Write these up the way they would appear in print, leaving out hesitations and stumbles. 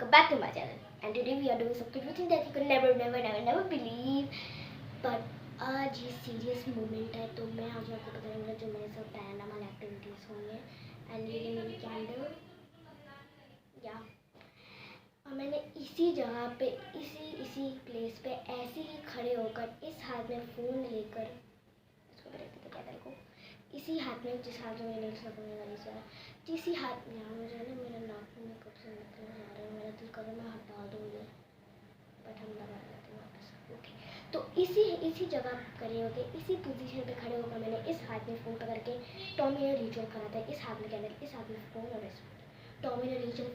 welcome back to my channel. And today we are doing something which that you could never believe. But आज ये serious moment है, तो मैं आज आपको बताऊंगा जो मेरे साथ पैरानॉर्मल एक्टिविटीज़ हुई हैं. एंड ये मेरी कैंडल या और मैंने इसी जगह पे इसी प्लेस पे ऐसे ही खड़े होकर इस हाथ में फ़ोन लेकर इसको देखते कैंडल को इसी हाथ में, जिस हाथ में मैंने इसी हाथ में मुझे ना मेरा नाक में कब से निकलने जा रहा है. मेरा दिल कर मैं हटा दूँ ये, बट हम लगा देते हैं वापस. ओके, तो इसी जगह खड़े होकर इसी पोजीशन पे खड़े होकर मैंने इस हाथ में फ़ोन पकड़ के टॉमिनो रिचुअल करा था. इस हाथ में कैंडल, इस हाथ में फ़ोन और इस टॉमिनो रिचुअल.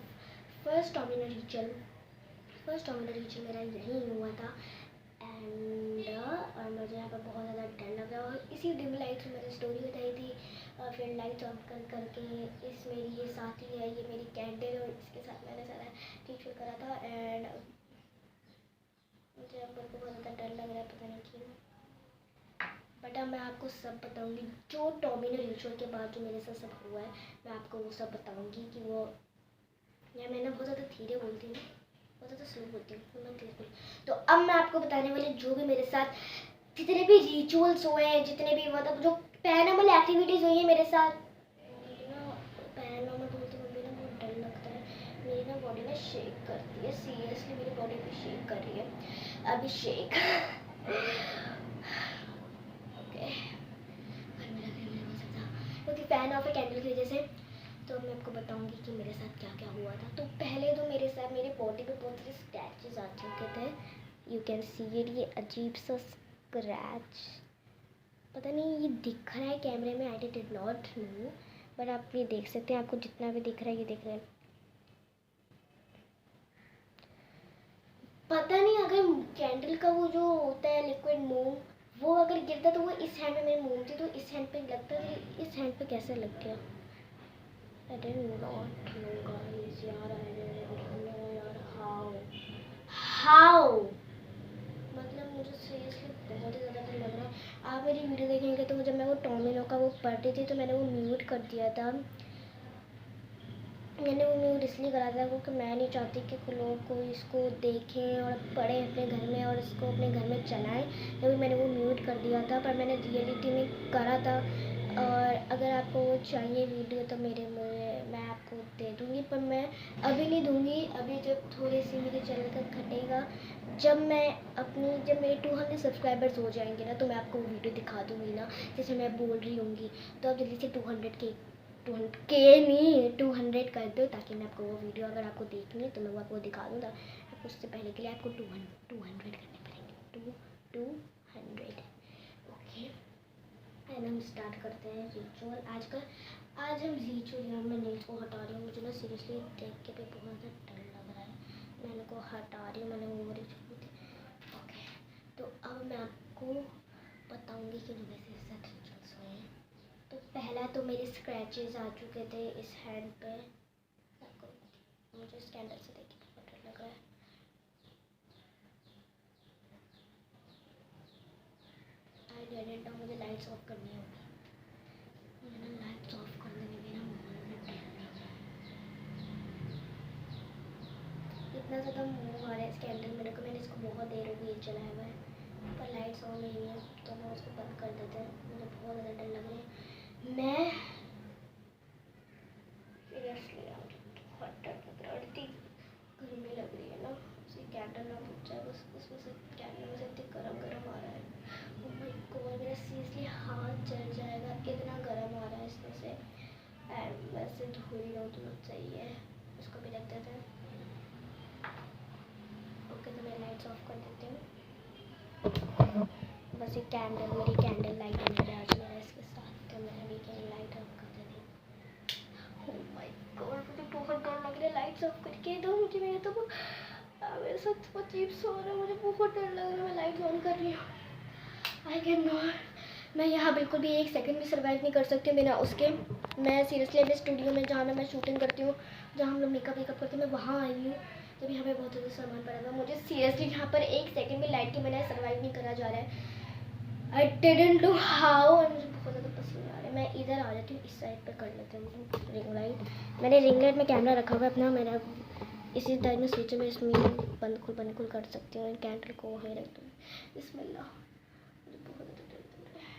फर्स्ट टॉमिनो रिचुअल मेरा यहीं हुआ था. एंड और मुझे यहाँ पर बहुत ज़्यादा डर लग रहा. और इसी डिम लाइट से मैंने स्टोरी बताई थी. और फिर लाइट ऑफ करके इस मेरी ये साथी है, ये मेरी कैंडल, और इसके साथ मैंने सारा रिचुअल करा था. एंड मुझे अब को बहुत ज़्यादा डर लग रहा है, पता नहीं क्यों. बट अब मैं आपको सब बताऊंगी जो टॉमिनो रिचुअल के बाद जो मेरे साथ सब हुआ है. मैं आपको वो सब बताऊंगी कि वो, या मैंने बहुत ज़्यादा धीरे बोलती हूँ, बहुत ज़्यादा स्लो बोलती हूँ, मैं तेज बोलती. तो अब मैं आपको बताने वाली जो भी मेरे साथ जितने भी रिचुअल्स हुए हैं, जितने भी मतलब जो पैरानॉर्मल एक्टिविटीज़ हुई है मेरे साथ. पैरानॉर्मल बोलते हुए ना बहुत डर लगता है. मेरी ना बॉडी ना शेक करती है. सीरियसली मेरी बॉडी भी शेक कर रही है अभी. शेक ओके, क्योंकि फैन ऑफ ए कैंडल की वजह से. तो मैं आपको बताऊंगी कि मेरे साथ क्या क्या हुआ था. तो पहले तो मेरे साथ मेरी बॉडी पे बहुत सारे स्क्रैचेस आ चुके थे. You can see it. ये अजीब सा स्क्रैच, पता नहीं ये दिख रहा है कैमरे में, I did not know, but आप ये देख सकते हैं. आपको जितना भी दिख रहा है ये दिख रहा है. पता नहीं अगर कैंडल का वो जो होता है लिक्विड मोम, वो अगर गिरता तो वो इस हैंड में मेरी मोम थी, तो इस हैंड पे लगता है. इस हैंड पे कैसे लग गया? I did not know guys. यार आई डिड नो यार. हाउ मतलब मुझे सीरियसली बहुत ही ज़्यादा डर लग रहा है. आप मेरी वीडियो देखेंगे तो जब मैं वो टॉमिनो का वो पढ़ रही थी तो मैंने वो म्यूट कर दिया था. मैंने वो म्यूट इसलिए करा था क्योंकि मैं नहीं चाहती कि लोग को इसको देखें और पढ़ें अपने घर में और इसको अपने घर में चलाएं. तभी मैंने वो म्यूट कर दिया था, पर मैंने रियलिटी में करा था. और अगर आपको वो चाहिए वीडियो तो मैं आपको दे दूँगी, पर मैं अभी नहीं दूँगी. अभी जब थोड़ी सी मेरे चैनल का घटेगा, जब मेरे 200 सब्सक्राइबर्स हो जाएंगे ना, तो मैं आपको वो वीडियो दिखा दूँगी ना, जैसे मैं बोल रही होंगी. तो आप जल्दी से 200 कर दो, ताकि मैं आपको वो वीडियो, अगर आपको देखनी है तो मैं वो आपको दिखा दूँ. आपको उससे पहले के लिए आपको 200 करने पड़ेंगे. 200. ओके, एंड हम स्टार्ट करते हैं रिचुअल. आज हम रिचुअल, यहाँ मैं नेल्स को हटा रही हूँ. मुझे ना सीरियसली देख के भी बहुत ज़्यादा डर लग रहा है. मैं इनको हटा रही हूँ, मैंने वो रिचुअल थी. ओके, तो अब मैं आपको बताऊँगी कि जो मेरे साथ रिचुअल्स हुए हैं. तो पहला तो मेरे स्क्रैचेस आ चुके थे इस हैंड पे. मुझे इस कैंडल से देख के बहुत डर लग रहा है. आई डिडंट नो, मुझे लाइट्स ऑफ करनी होगी. मुझे ना लाइट्स ऑफ कर देने में ना बहुत डर लग रहा है. इतना ज़्यादा मुँह आ रहा है इस कैंडल मेरे को. मैंने इसको बहुत देर हो गई जलाया हुआ है, पर लाइट्स ऑन नहीं है, तो मैं उसको बंद कर देते हैं. मुझे बहुत ज़्यादा डर लग रहा है. मैं सीरियसली बहुत डर लग रहा है. गर्मी लग रही है ना, उसे कैंडल ना बुझ जाए बस. उसमें से कैंडल में से इतनी गरम आ रहा है. ओह माय गॉड, मेरा सीरियसली हाथ जल जाएगा, इतना गर्म आ रहा है इसमें से. एंड वैसे धो ही रहा हूँ तो सही है. उसको भी रख देते हैं. ओके, तो मैं लाइट्स ऑफ कर देती हूँ. बस ये कैंडल, मेरी कैंडल लाइट मेरे आज मेरा इसके साथ, तो मैं अभी लाइट ऑफ कर देती हूँ. ओह माय गॉड, मुझे बहुत डर लग रहा है लाइट्स ऑफ करके. तो मुझे मेरे साथ बहुत अजीब सा हो रहा है. मुझे बहुत डर लग रहा है. मैं लाइट ऑन कर रही हूँ. I can not. मैं यहाँ बिल्कुल भी एक सेकंड भी सर्वाइव नहीं कर सकती बिना उसके. मैं सीरियसली अभी स्टूडियो में, जहाँ मैं शूटिंग करती हूँ, जहाँ हम लोग मेकअप करते हैं, मैं वहाँ आई हूँ. जब यहाँ पे बहुत ज़्यादा सामान पड़ा हुआ. मुझे सीरियसली यहाँ पर एक सेकंड भी लाइट के बिना सर्वाइव नहीं करा जा रहा है. आई डिडंट नो हाउ. और मुझे बहुत ज़्यादा पसीने आ रहे हैं. मैं इधर आ जाती हूँ, इस साइड पे कर लेती हूँ रिंग लाइट. मैंने रिंग लाइट में कैमरा रखा हुआ है अपना. मेरा इसी टाइम में स्विच में इसमें बंद खुल कर सकती हूँ। कैंडल को वहीं रख दूँ। बिस्मिल्लाह। मुझे बहुत ज़्यादा डर लग रहा है।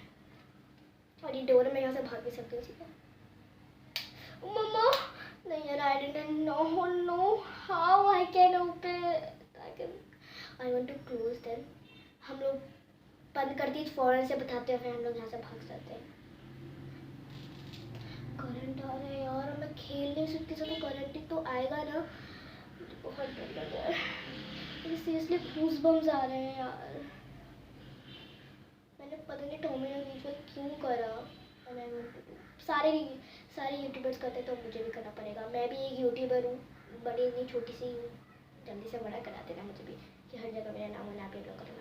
और ये डोर मैं यहाँ से भाग भी सकती हूँ। ठीक है मम्मा। नहीं यार, I didn't know how I can open. I want to close them. हम लोग बंद कर दी फौरन से बताते हैं, फिर हम लोग यहाँ से भाग जाते हैं। करंट आ रहा है यार, मैं खेल नहीं सकती। सब करंट ही तो आएगा ना। मुझे बहुत डर लग रहा है। सीरियसली गूज़ बम्स आ रहे हैं यार। मैंने पता नहीं टॉमी ने बीच में क्यों करा। सारे यूट्यूबर्स करते तो मुझे भी करना पड़ेगा। मैं भी एक यूट्यूबर हूँ, बड़ी नहीं छोटी सी हूँ। जल्दी से बड़ा करा देना मुझे भी, कि हर जगह मेरा नाम होना। पे ब्लॉग करना।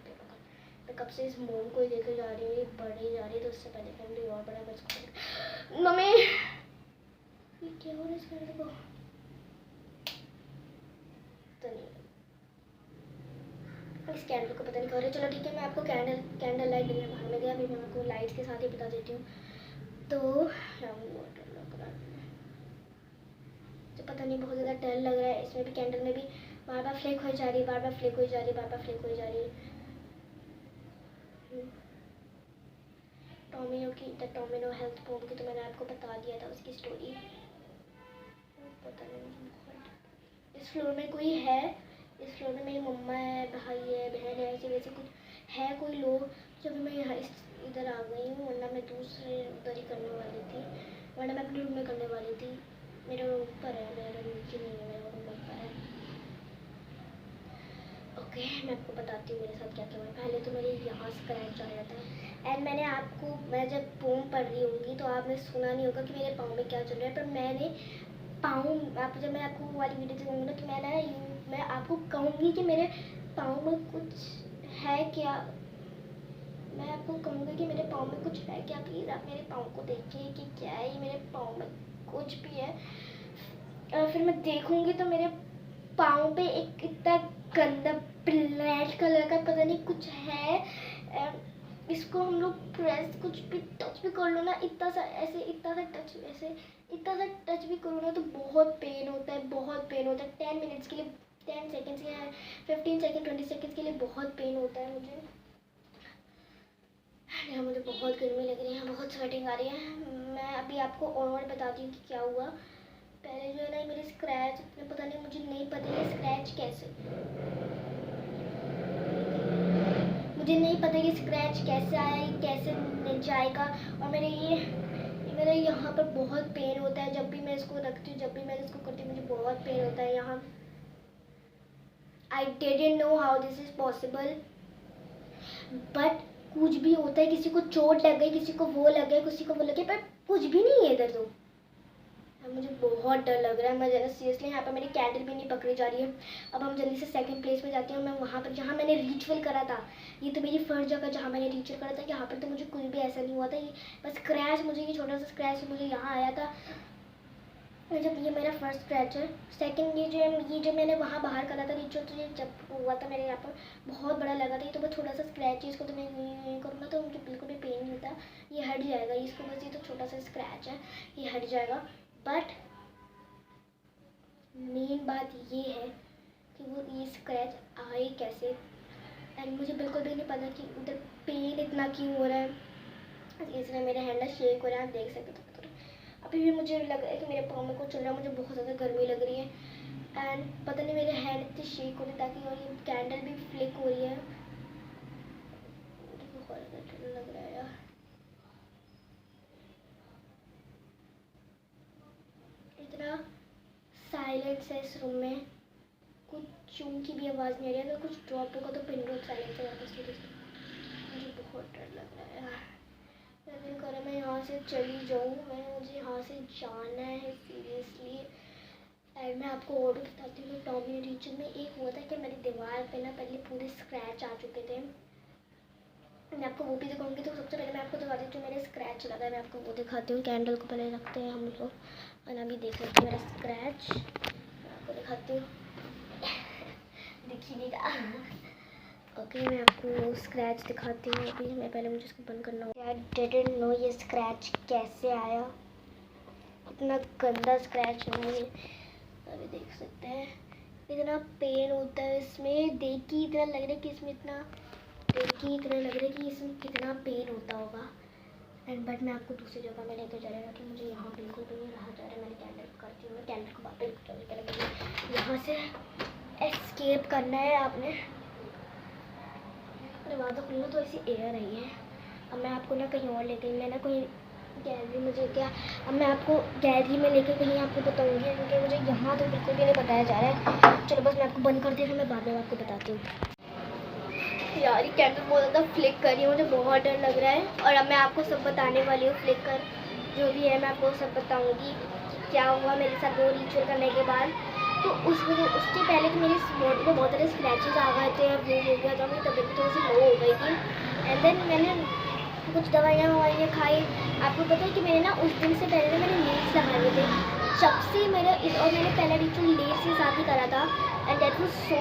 मैं कब से इस मोम को लेकर जा रही हूँ, बढ़ी जा रही है। तो उससे पहले फैमिली और बड़ा बच। मम्मी ये क्या हो रहा है इस कैंडल को? तो नहीं, इस कैंडल को पता नहीं क्या हो रहा है। चलो ठीक है, मैं आपको कैंडल लाइट देने बाहर में गया। अभी मैं आपको लाइट्स के साथ ही बता देती हूँ। तो तो पता नहीं, बहुत ज़्यादा डर लग रहा है। इसमें भी कैंडल में भी बार बार फ्लिक हो जा रही है, बार बार फ्लिक हो जा रही है, बार बार फ्लिक हो जा रही है। टोमिनो हेल्थ पोम की तो मैंने आपको बता दिया था उसकी स्टोरी। पता नहीं इस फ्लोर में कोई है। इस फ्लोर में मेरी मम्मा है, भाई है, बहन है, ऐसे वैसे कुछ है कोई लोग। जब मैं यहाँ इधर आ गई हूँ, वरना मैं दूसरे उधर ही करने वाली थी। वरना मैं अपने रूम में करने वाली थी। मेरा रूम ऊपर है, मेरा रूम नीचे नहीं है, मेरा रूम ऊपर है। ओके, मैं आपको बताती हूँ मेरे साथ क्या क्या हुआ। पहले तो मेरे यहाँ स्क्रैच आ रहा था। एंड मैंने आपको, मैं जब पोम पढ़ रही होंगी तो आपने सुना नहीं होगा कि मेरे पाँव में क्या चल रहा है। पर मैंने जब मैं आपको वो वाली वीडियो देखूँगी ना, तो मैं आपको कहूँगी कि मेरे पाँव में कुछ है क्या। मैं आपको कहूँगी कि मेरे पाँव में कुछ है क्या। प्लीज़ आप मेरे पाँव को देखिए कि क्या है ये। मेरे पाँव में कुछ भी है। फिर मैं देखूँगी तो मेरे पाँव पे एक इतना गंदा ब्लैक कलर का पता नहीं कुछ है। इसको हम लोग प्रेस कुछ भी टच भी कर लो ना, इतना सा टच भी करो ना, तो बहुत पेन होता है, बहुत पेन होता है। 10 मिनट्स के लिए, 10 सेकेंड्स या 15 सेकेंड 20 सेकेंड्स के लिए बहुत पेन होता है मुझे। यहाँ मुझे बहुत गर्मी लग रही है, बहुत स्वेटिंग आ रही है। मैं अभी आपको और बताती हूँ कि क्या हुआ। पहले जो है ना, मेरे स्क्रैच, पता नहीं, मुझे नहीं पता ये स्क्रैच कैसे आया, ये कैसे मिल जाएगा। और मेरे यहाँ पर बहुत पेन होता है जब भी मैं इसको रखती हूँ, जब भी मैं इसको करती हूँ, मुझे बहुत पेन होता है यहाँ। आई didn't know how this is possible, but कुछ भी होता है। किसी को चोट लग गई, किसी को वो लग गया, किसी को वो लग गया, पर कुछ भी नहीं है इधर। तो मुझे बहुत डर लग रहा है। मैं ज़रा सीरियसली, यहाँ पर मेरी कैंडल भी नहीं पकड़ी जा रही है। अब हम जल्दी से सेकंड प्लेस पे जाते हैं। मैं वहाँ पर जहाँ मैंने रिचुअल करा था, ये तो मेरी फर्स्ट जगह जहाँ मैंने रिचुअल करा था। यहाँ पर तो मुझे कुछ भी ऐसा नहीं हुआ था। ये बस स्क्रैच, मुझे ये छोटा सा स्क्रैच मुझे यहाँ आया था जब, ये मेरा फर्स्ट स्क्रैच है। सेकंड ये जो मैंने वहाँ बाहर करा था रिचुअल, तो ये जब हुआ था मेरे यहाँ पर बहुत बड़ा लगा था। ये तो बस थोड़ा सा स्क्रैच है, इसको तो मैं यूँ करूँगा तो मुझे बिल्कुल भी पेन नहीं होता। ये हट जाएगा इसको, बस ये तो छोटा सा स्क्रैच है, ये हट जाएगा। बट मेन बात ये है कि वो ये स्क्रैच आए कैसे। एंड मुझे बिल्कुल भी नहीं पता कि उधर पेन इतना क्यों हो रहा है। इसलिए मेरे हैंड शेक हो रहा है, आप देख सकते हो। अभी भी मुझे लग रहा है कि मेरे पाँव में कुछ चल रहा है। मुझे बहुत ज़्यादा गर्मी लग रही है। एंड पता नहीं मेरे हैंड इतनी शेक हो रही है, ताकि, और ये कैंडल भी फ्लिक हो रही है। मुझे बहुत ज़्यादा डर लग रहा है यार। इतना साइलेंस है इस रूम में, कुछ चूं की भी आवाज़ नहीं आ रही है। अगर कुछ ड्रॉप होगा तो पिन ड्रॉप साइलेंस है वापस। मुझे बहुत डर लग रहा है यार। मैं दिल कर रहा है मैं यहाँ से चली जाऊँ। मुझे यहाँ से जाना है सीरियसली। एंड मैं आपको और भी बताती हूँ। टॉमी रीजन में एक हुआ था कि मेरी दीवार पे ना पहले पूरे स्क्रैच आ चुके थे। मैं आपको वो भी दिखाऊंगी। तो सबसे पहले मैं आपको दिखाती हूँ जो मेरे स्क्रैच लगा है। मैं आपको वो दिखाती हूँ। कैंडल को पहले रखते हैं हम लोग, और अभी देख सकते हैं मेरा स्क्रैच। मैं आपको दिखाती हूँ, दिख ही नहीं रहा। ओके, मैं आपको स्क्रैच दिखाती हूँ अभी। मैं पहले, मुझे इसको बंद करना होगा। आई डिडंट नो ये स्क्रैच कैसे आया, इतना गंदा स्क्रैच है मुझे। अभी देख सकते हैं इतना पेन होता है इसमें, देख के इतना लग रहा है कि इसमें इतना देख के इतना लग रहा है कि इसमें कितना पेन होता होगा। एंड बट मैं आपको दूसरी जगह में लेकर जा रहा हूँ कि मुझे यहाँ बिल्कुल भी नहीं रहा जा रहा है। मैंने कैंडल करती हूँ, कैंडल को वापस यहाँ से एस्केप करना है। आपने दरवाज़ा खुलना तो ऐसी एयर आई है। अब मैं आपको ना कहीं और ले गई, मैं ना कोई गैलरी मुझे क्या, अब मैं आपको गैलरी में लेके कहीं आपको बताऊंगी, क्योंकि मुझे यहाँ तो बिल्कुल भी नहीं बताया जा रहा है। चलो बस मैं आपको बंद कर दी, फिर मैं बाद में आपको बताती हूँ। यार ये कैंडल बहुत ज़्यादा फ्लिक कर रही है, मुझे बहुत डर लग रहा है। और अब मैं आपको सब बताने वाली हूँ, फ्लिक कर जो भी है मैं आपको सब बताऊँगी कि क्या हुआ मेरे साथ वो रिचुअल करने के बाद। तो उसके पहले तो मेरी बॉडी में बहुत सारे स्क्रैचेस आ गए थे, वो हो गया था, मेरी तबीयत थोड़ी सी लो हो गई थी। एंड देन मैंने कुछ दवाइयाँ खाई। आपको पता है कि मैंने ना उस दिन से पहले ना मैंने लीड्स लगाए थे जब से मेरा और मैंने पहला रिचुअल लीड्स के साथ ही करा था। And that was so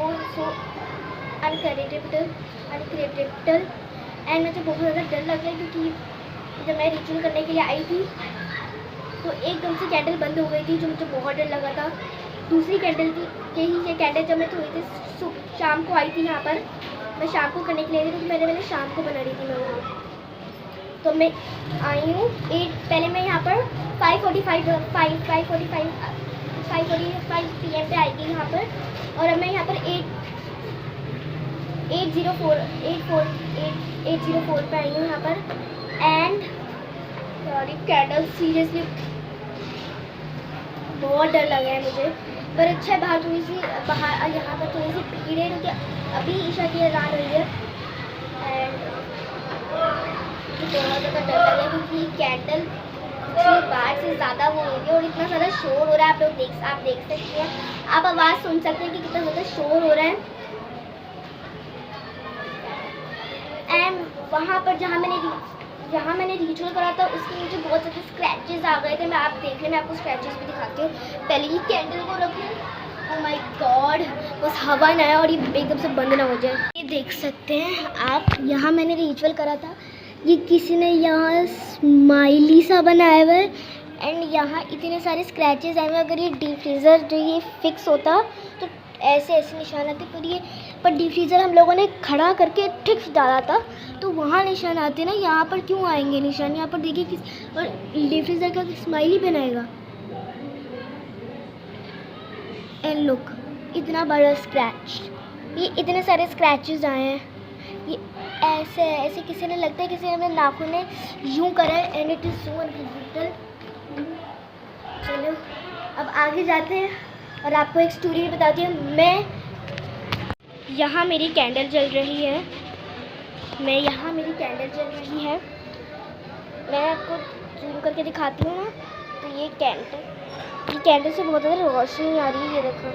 uncreditable and मुझे बहुत ज़्यादा डर लग गया, क्योंकि जब मैं रिचुअल करने के लिए आई थी तो एकदम से कैंडल बंद हो गई थी, जो मुझे बहुत डर लगा था। दूसरी कैंडल थी यही कैंडल जब मैं थोड़ी देर शाम को आई थी यहाँ पर, मैं शाम को करने के लिए आई थी, तो मैंने शाम को बना रही थी मैं वहाँ। तो मैं आई हूँ 8, पहले मैं यहाँ पर 5:45 PM पे आई थी यहाँ पर। और अब मैं यहाँ पर 8:04 पे आई हूँ यहाँ पर। एंड यार कैंडल सीरियसली बहुत डर लगा है मुझे, पर अच्छा है बाहर यहाँ पर थोड़ी सी भीड़ है, क्योंकि अभी ईशा की अज़ान हुई है। एंड बहुत ज़्यादा डर लग रहा है, क्योंकि कैंडल पिछली बार से ज़्यादा वो हो गई और इतना ज़्यादा शोर हो रहा है। आप देख सकते हैं, आप आवाज़ सुन सकते हैं कि कितना ज़्यादा शोर हो रहा है। एंड वहाँ पर जहाँ मैंने रिचुअल करा था उसके नीचे बहुत ज़्यादा स्क्रैचेस आ गए थे। मैं आपको स्क्रैचेस भी दिखाती हूँ। पहले ये कैंडल को रखूँ, ओह माय गॉड, बस हवा ना आए और ये एकदम से बंद ना हो जाए। ये देख सकते हैं आप, यहाँ मैंने रिचुअल करा था। ये किसी ने यहाँ स्माइली सा बनाया हुआ है एंड यहाँ इतने सारे स्क्रैचेस आए हुए। अगर ये डीप फ्रीज़र जो ये फिक्स होता तो ऐसे निशान आते, पर डीप फ्रीज़र हम लोगों ने खड़ा करके ठीक डाला था, तो वहाँ निशान आते ना, यहाँ पर क्यों आएंगे निशान? यहाँ पर देखिए किस, और डीप फ्रीज़र का स्माइली बनाएगा। एंड लुक, इतना बड़ा स्क्रैच, ये इतने सारे स्क्रैचेस आए हैं। ये ऐसे किसी ने, लगता है किसी ने अपने नाखून ने यूं करा है। And it is so uncomfortable. चलो अब आगे जाते हैं और आपको एक स्टोरी बताती हूँ। मैं यहाँ मेरी कैंडल जल रही है, मैं आपको जूम करके दिखाती हूँ ना। तो ये कैंडल से बहुत ज़्यादा रोशनी आ रही है, ये देखो,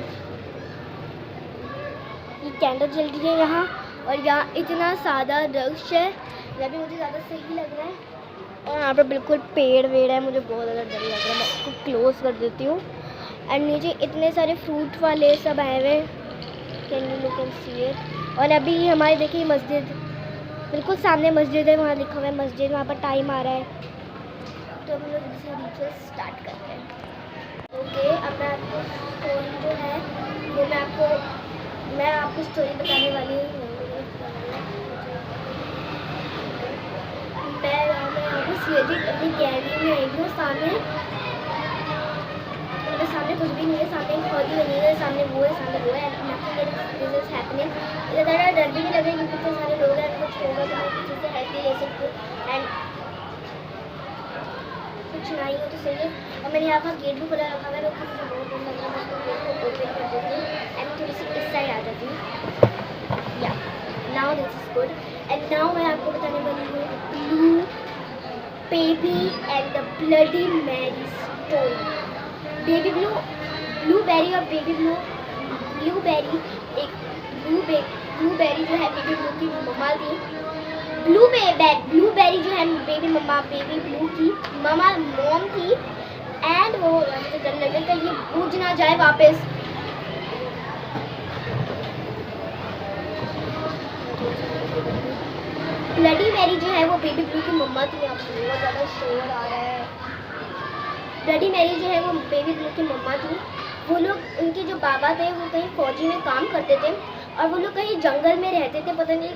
ये कैंडल जल रही है यहाँ। और यहाँ इतना सादा रश है, जब भी मुझे ज़्यादा सही लग रहा है। और यहाँ पर बिल्कुल पेड़ है, मुझे बहुत ज़्यादा डर लग रहा है। मैं इसको क्लोज कर देती हूँ। एंड नीचे इतने सारे फ्रूट वाले सब आए हुए, कैन यू सी इट। और अभी हमारे देखिए मस्जिद, बिल्कुल सामने मस्जिद है, वहाँ लिखा हुआ है मस्जिद, वहाँ पर टाइम आ रहा है। तो हम लोग रिचुअल स्टार्ट करते हैं। ओके, अब मैं आपको स्टोरी जो है वो मैं आपको स्टोरी बताने वाली हूँ। मैं यहाँ पर अपनी गैलरी में आई हूँ। सामने कुछ भी नहीं है, सामने एक फौजी बनी है, सामने वो है, ज़्यादा डर भी नहीं लग रहा, क्योंकि इतने सारे लोग हैं। कुछ होगा तो मैं किसी से हेल्प भी ले सकती हूँ। एंड कुछ नहीं हो तो सही है। और मैंने यहाँ का गेट भी खुला रखा है, मुझे बहुत डर लग रहा है। मैं गेट को ओपन कर देती हूँ एंड थोड़ी सी इस साइड आ जाती हूँ। या now this is good. And now मैं आपको बताने वाली हूँ blue baby and the bloody Mary story. Baby blueberry और बेबी ब्लूबेरी, एक ब्लूबेरी जो है बेबी ब्लू की मम्मा थी। ब्लूबेरी जो है बेबी ब्लू की मॉम थी। एंड वो मुझे डर लग रहा था ये बूझ ना जाए वापस। ब्लडी मैरी जो है वो बेबी ब्लू की मम्मा थी। यहाँ बहुत ज़्यादा शोर आ रहा है। ब्लडी मैरी जो है वो बेबी ब्लू की मम्मा थी। वो लोग, उनके जो बाबा थे वो कहीं फौजी में काम करते थे और वो लोग कहीं जंगल में रहते थे, पता नहीं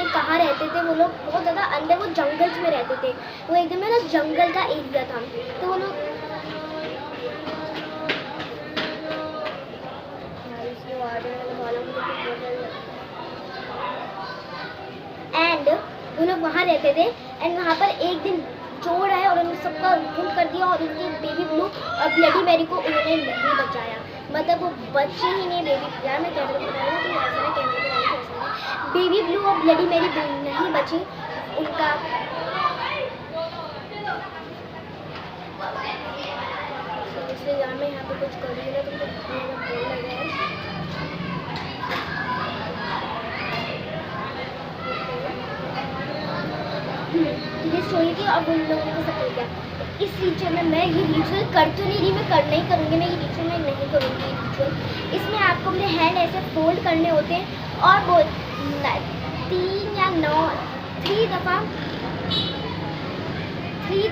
कहाँ रहते थे वो लोग, बहुत ज़्यादा अंदर वो जंगल्स में रहते थे, वो एकदम है ना जंगल का एरिया था। तो वो लोग एंड वो लोग वहाँ रहते थे एंड वहाँ पर एक दिन चोर आए और उन्होंने सबका खून कर दिया और उनकी बेबी ब्लू और ब्लडी मैरी को उन्होंने नहीं बचाया, मतलब वो बच्चे ही नहीं, बेबी यार मैं कैमरे को बताया कि ऐसा ना कैमरे को बताया कैसा है, बेबी ब्लू और ब्लडी मैरी नहीं बची उनका। इसलिए यार मैं यहाँ पे कुछ कर रही हूँ ना तो मुझे बोल लग रहा है। ये स्टोरी थी, अब उन लोगों को सब हो गया। इस रिचुअल में मैं ये रिचुअल कर तो नहीं रही, मैं करना ही करूँगी, मैं ये रिचुअल में नहीं करूँगी रिचुअल। इसमें आपको अपने हैंड ऐसे फोल्ड करने होते हैं और वो 3 या 9 3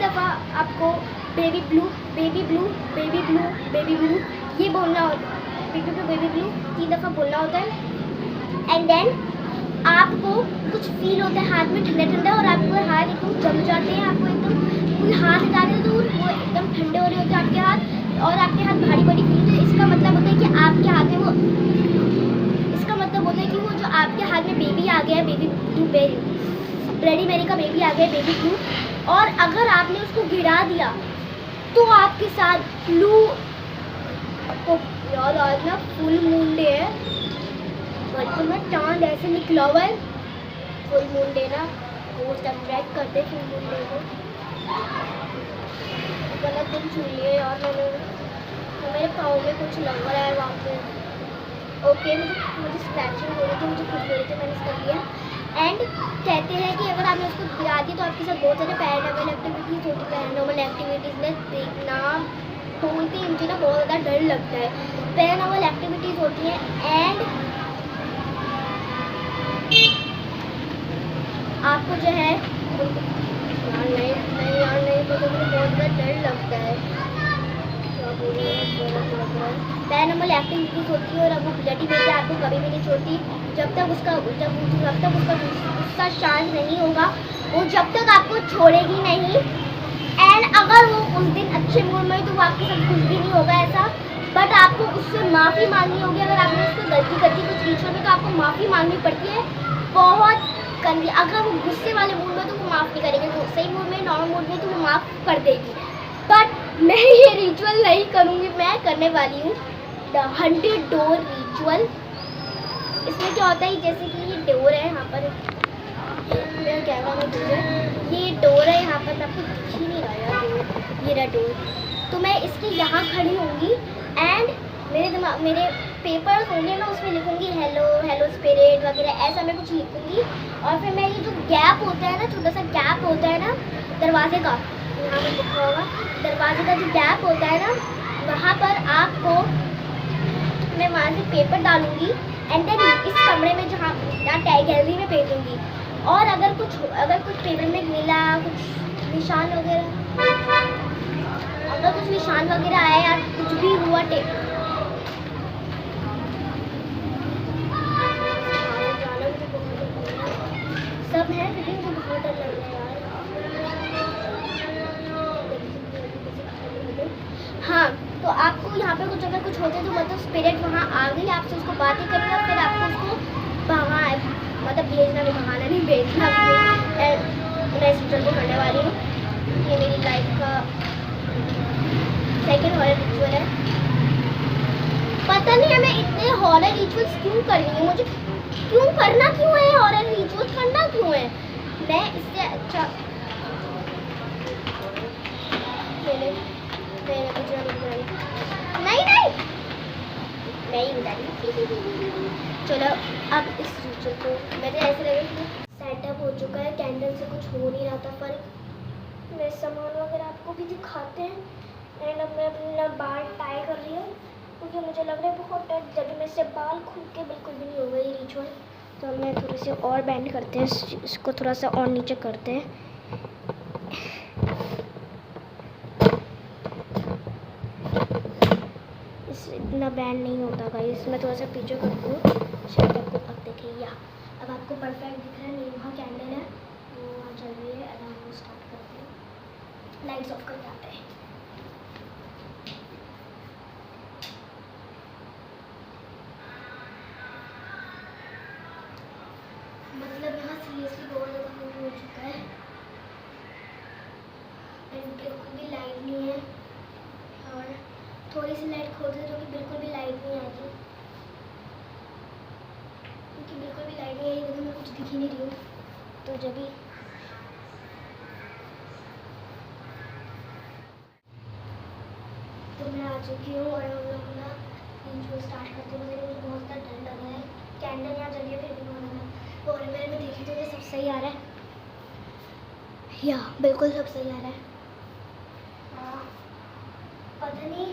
दफ़ा आपको baby blue baby blue baby blue baby blue ये बोलना होता है, बेबी ब्लू बेबी ब्लू 3 दफ़ा बोलना होता है। एंड देन आपको कुछ फील होता है हाथ में ठंडा ठंडा और आपको हाथ एकदम जम जाते हैं, आपको एकदम कोई हाथ हटा दे तो वो एकदम ठंडे हो रहे होते हैं आपके हाथ और आपके हाथ भारी भारी फील होते हैं। इसका मतलब होता है कि आपके हाथ में वो, इसका मतलब होता है कि वो जो आपके हाथ में बेबी आ गया है, बेबी ब्लू ब्लडी मैरी का बेबी आ गया है, बेबी ब्लू, और अगर आपने उसको गिरा दिया तो आपके साथ ब्लू को, यार आज ना फुल मून डे है, बिल्कुल ना चांद ऐसे निकला हुआ है, फुल मून डे ना, वो सेलिब्रेट करते फुल मून डे को। गलत दिन छू लिए यार मैंने, तो मेरे पाँव में कुछ लग रहा है वहाँ पे। ओके मुझे स्क्रैचिंग हो रही थी, मुझे खुद हो रही थी, मैंने कर लिया। एंड कहते हैं कि अगर आपने उसको गिरा दिया तो आपके साथ बहुत सारे पैरानॉर्मल एक्टिविटीज़ होती है, पैरानॉर्मल एक्टिविटीज़ में देखना बोलते हैं, मुझे ना बहुत ज़्यादा डर लगता है, पैरानॉर्मल एक्टिविटीज़ होती हैं। एंड आपको जो है यार नहीं पता, मुझे बहुत ज़्यादा डर लगता है, क्या बोलूँ, पैरानॉर्मल एक्टिविटीज़ होती है और अब वो ब्लडी मैरी आपको कभी भी नहीं छोड़ती जब तक उसका गुस्सा शांत नहीं होगा, वो जब तक आपको छोड़ेगी नहीं। एंड अगर वो उस दिन अच्छे मूड में तो वो आपके साथ कुछ भी नहीं होगा ऐसा, बट आपको उससे माफ़ी मांगनी होगी। अगर आपने उसको गलती कर दी कुछ रिचुअल में तो आपको माफ़ी मांगनी पड़ती है, बहुत गंदी। अगर वो गुस्से वाले मूड में तो वो माफ़ नहीं करेगी, तो सही मूड में नॉर्मल मूड में तो वो माफ़ कर देगी। बट मैं ये रिचुअल नहीं करूँगी, मैं करने वाली हूँ द 100 डोर रिचुअल। इसमें क्या होता है, जैसे कि ये डोर है यहाँ पर, मेरा कैमरा में दूर है, ये डोर है यहाँ पर, आपको दिख ही नहीं रहा यार डोर, ये रहा डोर। तो मैं इसके यहाँ खड़ी होंगी एंड मेरे पेपर्स होंगे, मैं उसमें लिखूँगी हेलो स्पिरिट वगैरह, ऐसा मैं कुछ लिखूँगी। और फिर मैं ये जो गैप होता है ना, छोटा सा गैप होता है ना दरवाजे का, यहाँ पर लिखा होगा दरवाजे का जो गैप होता है ना, वहाँ पर आपको मैं वहाँ से पेपर डालूँगी एंड देन इस कमरे में जहाँ गैलरी में भेजूँगी। और अगर कुछ पेपर में मिला, कुछ निशान वगैरह, अगर कुछ निशान वगैरह आया या कुछ भी हुआ सब है, लेकिन मुझे बहुत डर लग रहा है यार। हाँ, तो आपको यहाँ पे अगर कुछ होता है तो मतलब स्पिरिट वहाँ आ गई, आपसे उसको बातें करनी और फिर आपको उसको मतलब भेजना भी, बहाना नहीं भेजना भी। मैं इस रिचुअल को करने वाली हूँ, ये मेरी लाइफ का सेकंड हॉरर रिचुअल है। पता नहीं है मैं इतने हॉरर रिचुअल्स क्यों कर रही हूँ, मुझे क्यों करना क्यों है, हॉरर रिचुअल्स करना क्यों है। मैं इससे अच्छा नहीं बताई। चलो अब इस रिचुअल को मेरे ऐसे लगे कि सेटअप हो चुका है, कैंडल से कुछ हो नहीं रहा था फर्क। मैं सामान वगैरह आपको भी दिखाते हैं। एंड अब मैं अपना बाल टाई कर रही हूँ क्योंकि मुझे लग रहा है बहुत डर, जब मेरे से बाल खुल के बिल्कुल भी नहीं होगा ये रिचुअल। तो मैं थोड़े से और बैंड करते हैं, इसको थोड़ा सा और नीचे करते हैं। इतना बैंड नहीं होता गाइस। मैं थोड़ा सा पीछे कर दूँ, शायद आपको अब देखिए। या अब आपको परफेक्ट दिख रहा है। मेरे वहाँ कैंडल है, वो वहाँ चल रही है। अब हम स्टार्ट करते हैं, लाइट्स ऑफ कर जाते हैं। मतलब यहाँ सीरियसली बहुत ज़्यादा मूड हो चुका है एंड बिल्कुल भी लाइट नहीं है। और थोड़ी सी लाइट खोलते तो कि बिल्कुल भी लाइट नहीं आती, क्योंकि बिल्कुल भी लाइट नहीं आई, मतलब मैं कुछ दिख ही नहीं रही हूँ। तो जब भी तो मैं आ चुकी हूँ और हम लोग ना इंट्रो स्टार्ट करते हैं। मुझे बहुत ज़्यादा डर लग रहा है। कैंडल यहाँ जल रही है, फिर भी बहुत ज़्यादा। और मेरे में देखी तो ये सब सही आ रहा है, या बिल्कुल सब सही आ रहा है। पता नहीं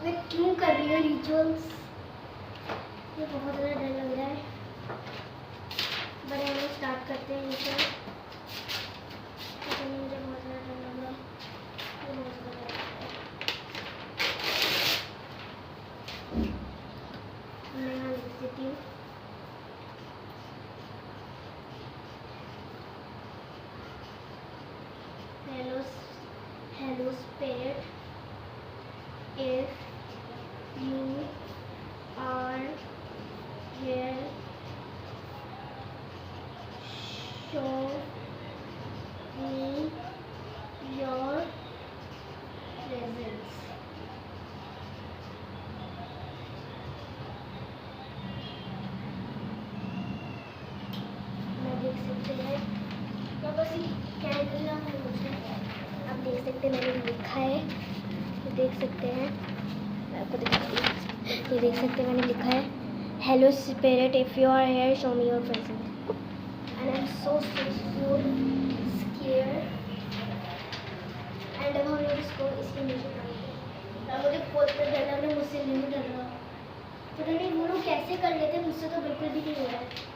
मैं क्यों कर रही हूँ रिचुअल्स, ये बहुत ज़्यादा डर लग रहा है। बड़े हम स्टार्ट करते हैं रिचुअल। पता नहीं, मुझे बहुत ज़्यादा डर लग रहा है, मुझे बहुत ज़्यादा डर लग रहा है। मैं यहाँ लिख देती हूँ, hello spirit, if you are here, show me your presence. मैं देख सकते हैं या बस कैंडल ना है मुझे। आप देख सकते हैं मैंने लिखा है, ये देख सकते हैं, मैं आपको दिखाती हूँ। ये देख सकते हैं मैंने लिखा है, hello spirit if you are here show me your presence and I am so scare. एंड अब हम लोग इसको इसके नीचे करेंगे। मुझे बहुत डर लग रहा है, मुझसे नहीं डर रहा। पता नहीं वो लोग कैसे कर लेते हैं, मुझसे तो बिल्कुल भी नहीं हो रहा है।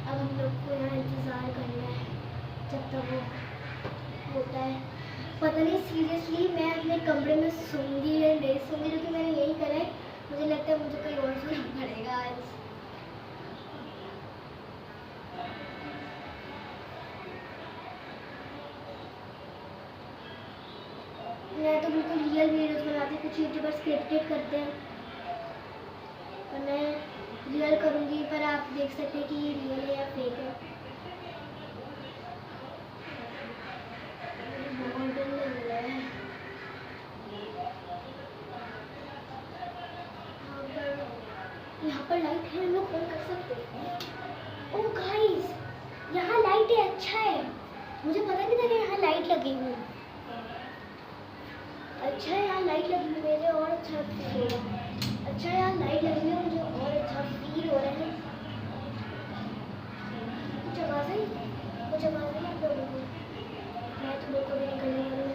अब हम लोग को यहाँ इंतज़ार करना है जब तक वो होता है। पता नहीं सीरियसली मैं अपने कमरे में सूंगी या नहीं सूंगी, क्योंकि मैंने यही करा है। मुझे लगता है मुझे कोई और सोना पड़ेगा आज। मैं तो बिल्कुल रियल वीडियोस बनाती हूँ, कुछ यूट्यूबर स्क्रिप्टेड करते हैं, और मैं रियल करूँगी। पर आप देख सकते हैं कि ये रियल है या फेक है। बहुत डर लग रहा है। यहाँ पर लाइट है, हम लोग ऑन कर सकते हैं। ओह गाइस, यहाँ लाइट है, अच्छा है। मुझे पता नहीं था कि यहाँ लाइट लगी हुई। अच्छा है यहाँ लाइट लगी हुई, मुझे और अच्छा फील हो रहा है। अच्छा है यहाँ लाइट लगी हुई है, मुझे और अच्छा फील हो रहा है। कुछ आवाज़ आई आप लोगों को? मैं तो बिल्कुल भी निकलने वाली हूँ।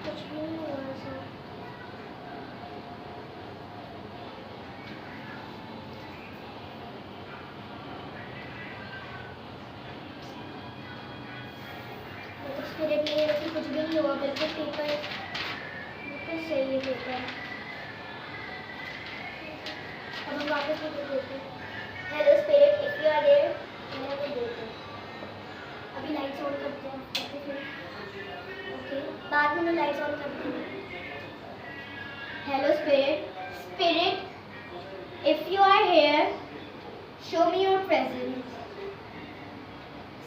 कुछ भी नहीं हो रहा सर। स्पिरिट नहीं है, कुछ भी नहीं हुआ। बिल्कुल पेपर बिल्कुल सही है पेपर। अब हम वापस भी देते हैं, hello spirit if you are there, मैंने भी देते हैं। अभी लाइट्स ऑन करते हैं, फिर ओके बाद में मैं लाइट्स ऑन करती हूँ। Hello spirit if you are here show me your presence.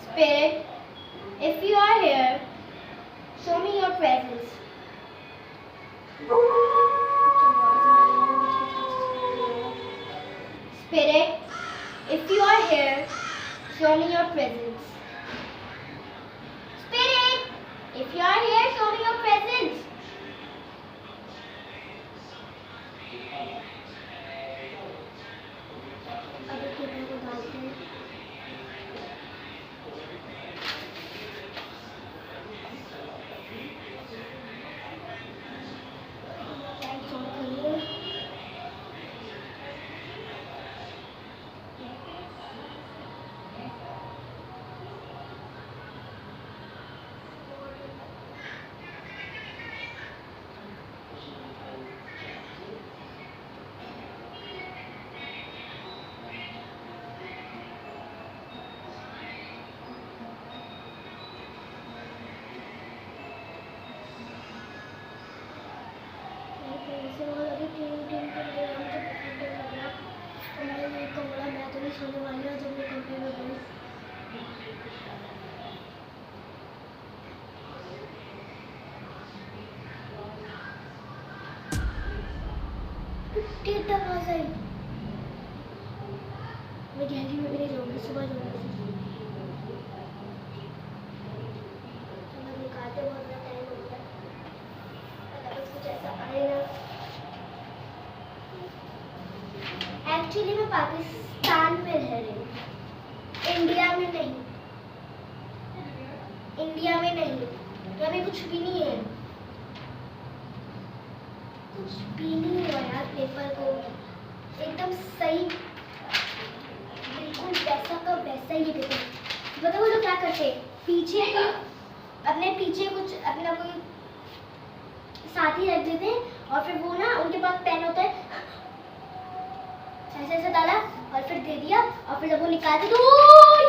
Spirit if you are here show me your presence. Spirit if you are here show me your presence. Spirit if you are here show me your presence. अब इस paper को डालते हैं। 58 आवाज आई। मैं gallery में भी नहीं जाऊंगी, सुबह जाऊंगी। निकालते बहुत ज़्यादा टाइम हो गया, अगर कुछ ऐसा आएगा। एक्चुअली मैं पाकिस्तान में रह रही हूँ, इंडिया में नहीं। इंडिया में नहीं, यहाँ पे कुछ भी नहीं है, कुछ भी नहीं हुआ यार। पेपर को एकदम सही, बिल्कुल वैसा का वैसा ही पेपर। बताओ वो लोग क्या करते, पीछे अपने पीछे कुछ अपना कोई साथी रख देते और फिर वो ना उनके पास पेन होता है, ऐसे ऐसे डाला और फिर दे दिया और फिर जब वो निकालते तो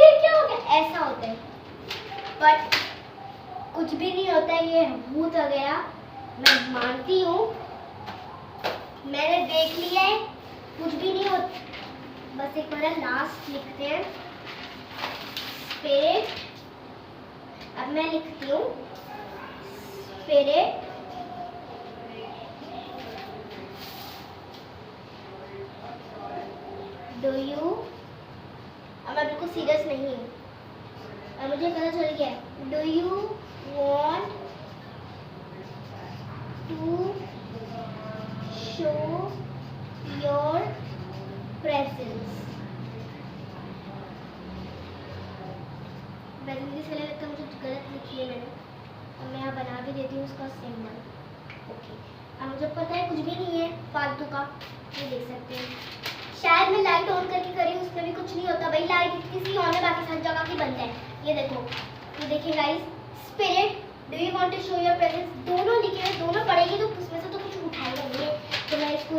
ये क्या हो गया, ऐसा होता है। बट कुछ भी नहीं होता है, ये भूत आ गया। मैं मानती हूँ, मैंने देख लिया है, कुछ भी नहीं होता। बस एक बार लास्ट लिखते हैं स्पिरिट। अब मैं लिखती हूँ स्पिरिट डू यू। अब मैं बिल्कुल सीरियस नहीं हूँ, अब मुझे पता चल गया। Do you want to show your presence. इसके लिए लगता है मुझे गलत लिखी है मैंने, और मैं यहाँ बना भी देती हूँ उसका सिंबल। ओके, अब मुझे पता है कुछ भी नहीं है फालतू का, ये देख सकते हैं। शायद मैं लाइट ऑन करके करी, उसमें भी कुछ नहीं होता भाई। लाइट इतनी सी ऑन है, बाकी सारी जगह की बंद है। ये देखो, ये देखिए guys, spirit do you want to show your presence, दोनों लिखे हैं, दोनों पढ़ेगी तो उसमें से तो कुछ उठाएगा नहीं। तो मैं इसको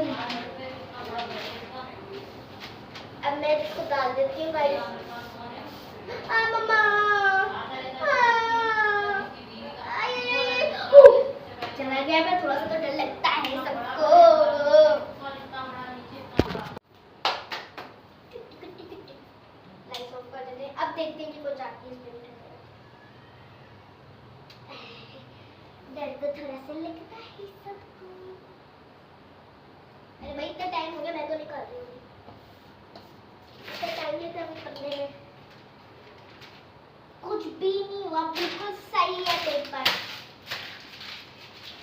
अब मैं इसको डाल देती हूँ गाइस। मम्मा चला गया, मैं थोड़ा सा तो डर लगता है सबको। लाइट्स ऑफ कर देते हैं, अब देखते हैं कि कुछ आती है। डर तो थोड़ा सा लगता है सबको। अरे भाई इतना टाइम हो गया, मैं तो निकाल रही हूँ। इतना टाइम नहीं था अभी पढ़ने में, कुछ भी नहीं हुआ, बिल्कुल सही है पेपर,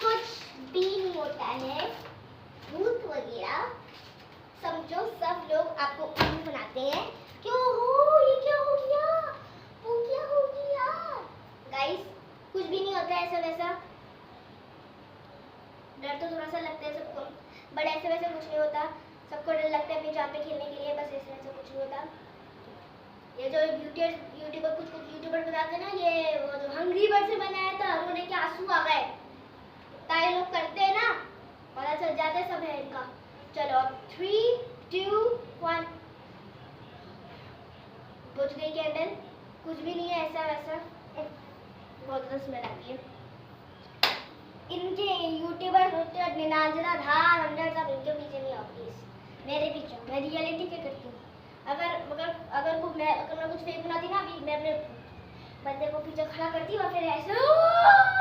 कुछ भी नहीं होता है। भूत वगैरह समझो, सब लोग आपको उल्लू बनाते हैं। क्यों हो, ये क्या हो गया, वो क्या हो गया गाइस, कुछ भी नहीं होता है ऐसा वैसा। डर तो थोड़ा सा लगता है सबको, बट ऐसे वैसे कुछ नहीं होता। सबको डर लगता है अपनी जान पे खेलने के लिए, बस ऐसे वैसे कुछ नहीं होता। ये जो यूट्यूबर कुछ यूट्यूबर बताते हैं ना, ये वो जो हंग्री बर्ड से बनाया था, उन्होंने क्या आंसू आ गए, ताए लोग करते हैं ना, पता चल जाता है सब है इनका। चलो अब 3 2 1 बुझ गई कैंडल। कुछ भी नहीं है ऐसा वैसा, बहुत ज़्यादा स्मेल आती है। इनके यूट्यूबर निनांजना धार अंदर सब इनके पीछे नहीं आओ प्लीज, मेरे पीछे। मैं रियलिटी पे करती हूँ। अगर मैं कुछ फेक बनाती ना, अभी मैं अपने बंदे को पीछे खड़ा करती और फिर ऐसे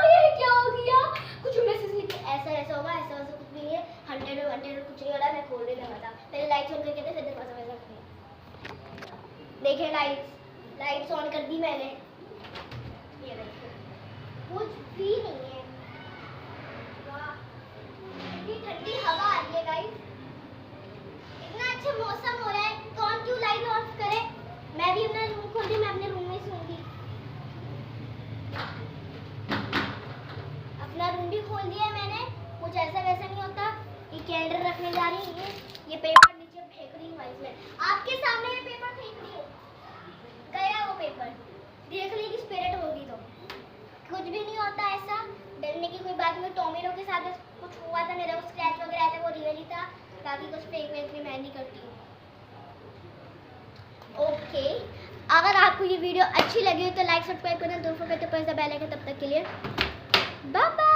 ये क्या हो गया, कुछ मैसेज लिख ऐसा ऐसा होगा, ऐसा वैसा कुछ भी नहीं है। 100 कुछ नहीं हो रहा, मैं खोल रही था। पहले लाइट्स ऑन करके थे, फिर देखो वैसा देखिए लाइट्स ऑन कर दी मैंने, ये देखिए कुछ भी नहीं है। इतनी ठंडी हवा आ रही है गाइस, इतना अच्छा मौसम हो रहा है, कौन क्यों लाइट ऑफ करे। मैं भी अपना रूम खोल दी, मैं अपने रूम में सोऊंगी। अपना रूम भी खोल दिया है मैंने, कुछ ऐसा वैसा नहीं होता। ये कैंडल रखने जा रही हूँ, ये पेपर नीचे फेंक रही हूँ गाइस। मैं आपके सामने ये पेपर फेंक रही हूँ, गया वो पेपर, देख ली कि स्पिरिट होगी तो कुछ भी नहीं होता ऐसा। डरने की कोई बात नहीं। टोमिनो के साथ कुछ हुआ था, मेरा वो स्क्रैच वगैरह आया था, वो रियल ही था। बाकी कुछ फेक वेक भी मैं नहीं करती हूँ। ओके, अगर आपको ये वीडियो अच्छी लगी हो तो लाइक सब्सक्राइब करना, don't forget to press the bell icon. तब तक के लिए बाय बाय।